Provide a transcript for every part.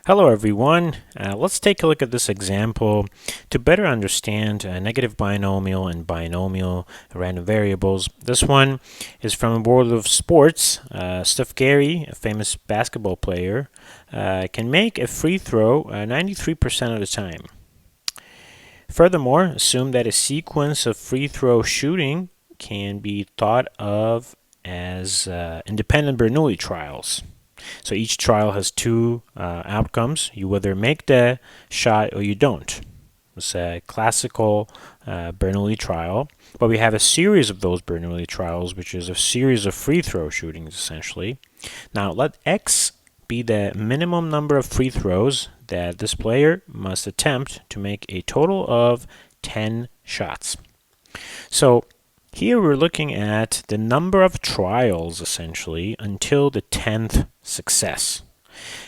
Hello everyone. Let's take a look at this example to better understand negative binomial and binomial random variables. This one is from the world of sports. Steph Curry, a famous basketball player, can make a free throw 93% of the time. Furthermore, assume that a sequence of free throw shooting can be thought of as independent Bernoulli trials. So each trial has two outcomes. You either make the shot or you don't. It's a classical Bernoulli trial, but we have a series of those Bernoulli trials, which is a series of free throw shootings, essentially. Now let X be the minimum number of free throws that this player must attempt to make a total of 10 shots. So here we're looking at the number of trials, essentially, until the 10th success.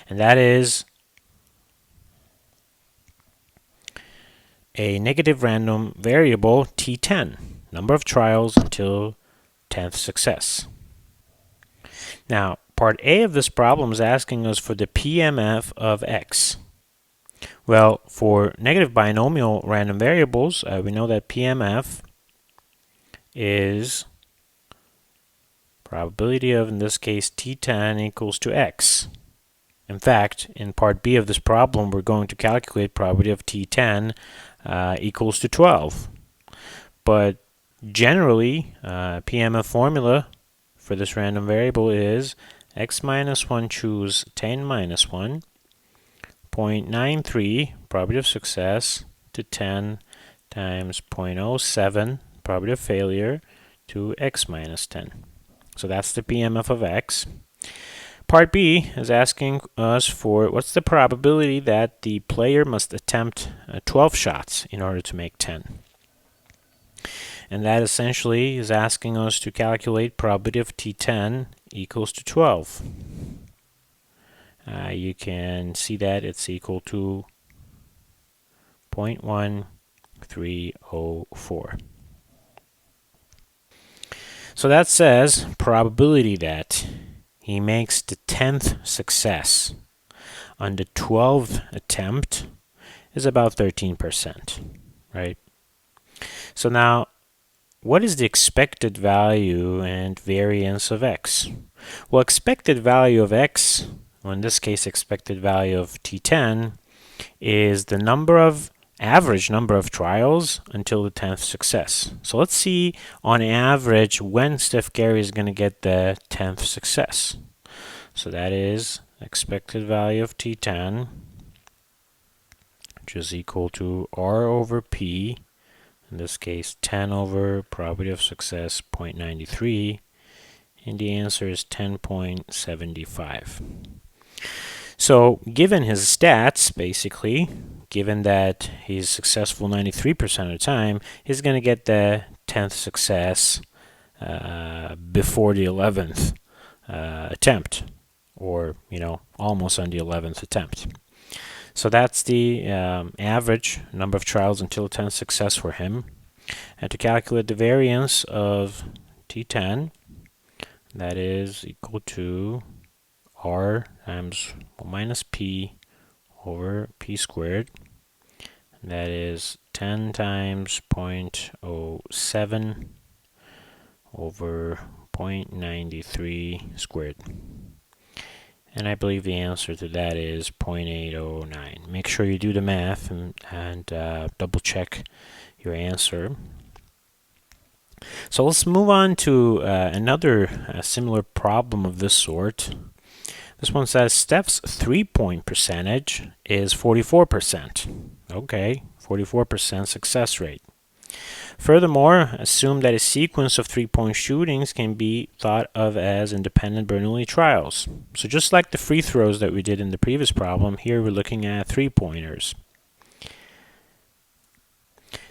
And that is a negative random variable, T10, number of trials until 10th success. Now, part A of this problem is asking us for the Pmf of X. Well, for negative binomial random variables, we know that Pmf is probability of, in this case, T10 equals to X. In fact, in part B of this problem, we're going to calculate probability of T10 equals to 12. But generally, Pmf formula for this random variable is X minus 1 choose 10 minus 1, 0.93 probability of success to 10 times 0.07 probability of failure to X minus 10. So that's the Pmf of X. Part B is asking us for what's the probability that the player must attempt 12 shots in order to make 10. And that essentially is asking us to calculate probability of T10 equals to 12. You can see that it's equal to 0.1304. So that says probability that he makes the 10th success on the 12th attempt is about 13%, right? So now, what is the expected value and variance of X? Well, expected value of X, well, in this case, expected value of T10, is the average number of trials until the 10th success. So let's see on average when Steph Curry is going to get the 10th success. So that is expected value of T10, which is equal to R over P, in this case 10 over probability of success 0.93, and the answer is 10.75. So given his stats, basically, given that he's successful 93% of the time, he's going to get the 10th success before the 11th attempt, or, almost on the 11th attempt. So that's the average number of trials until 10th success for him. And to calculate the variance of T10, that is equal to R times 1 minus P over P squared. That is 10 times 0.07 over 0.93 squared. And I believe the answer to that is 0.809. Make sure you do the math and double check your answer. So let's move on to another similar problem of this sort. This one says Steph's three-point percentage is 44%. Okay, 44% success rate. Furthermore, assume that a sequence of three-point shootings can be thought of as independent Bernoulli trials. So just like the free throws that we did in the previous problem, here we're looking at three-pointers.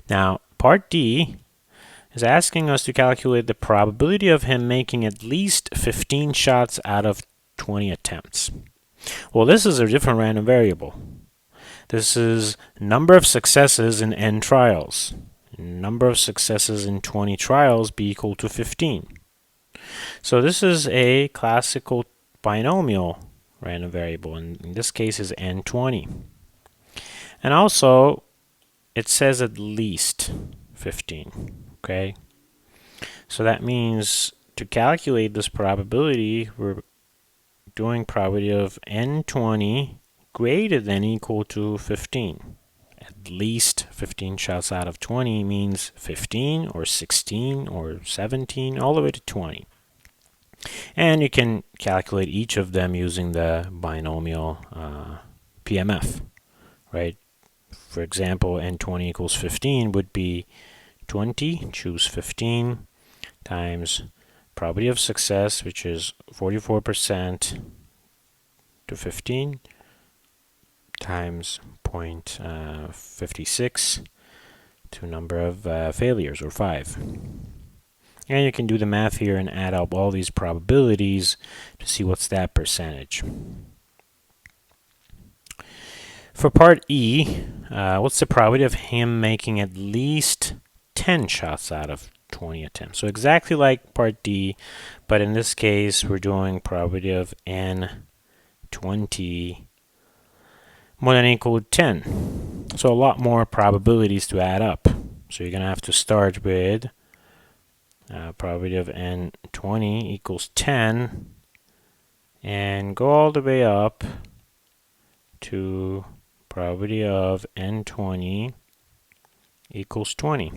Now, part D is asking us to calculate the probability of him making at least 15 shots out of 20 attempts. Well, this is a different random variable. This is number of successes in n trials. Number of successes in 20 trials be equal to 15. So this is a classical binomial random variable, and in this case is n20. And also, it says at least 15, okay? So that means to calculate this probability, we're doing probability of n20 greater than equal to 15. At least 15 shots out of 20 means 15 or 16 or 17, all the way to 20. And you can calculate each of them using the binomial Pmf, right? For example, n20 equals 15 would be 20, choose 15, times probability of success, which is 44% to 15, times 0.56 to number of failures, or 5. And you can do the math here and add up all these probabilities to see what's that percentage. For part E, what's the probability of him making at least 10 shots out of 20 attempts? So exactly like part D, but in this case, we're doing probability of n20 more than equal to 10. So a lot more probabilities to add up. So you're going to have to start with probability of n20 equals 10 and go all the way up to probability of n20 equals 20.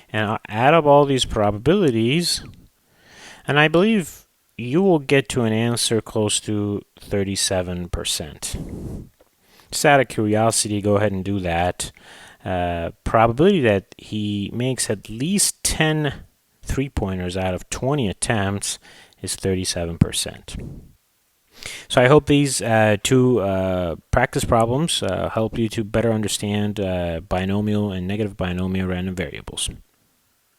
And I'll add up all these probabilities, and I believe you will get to an answer close to 37%. Just out of curiosity, go ahead and do that. Probability that he makes at least 10 three-pointers out of 20 attempts is 37%. So I hope these two practice problems help you to better understand binomial and negative binomial random variables.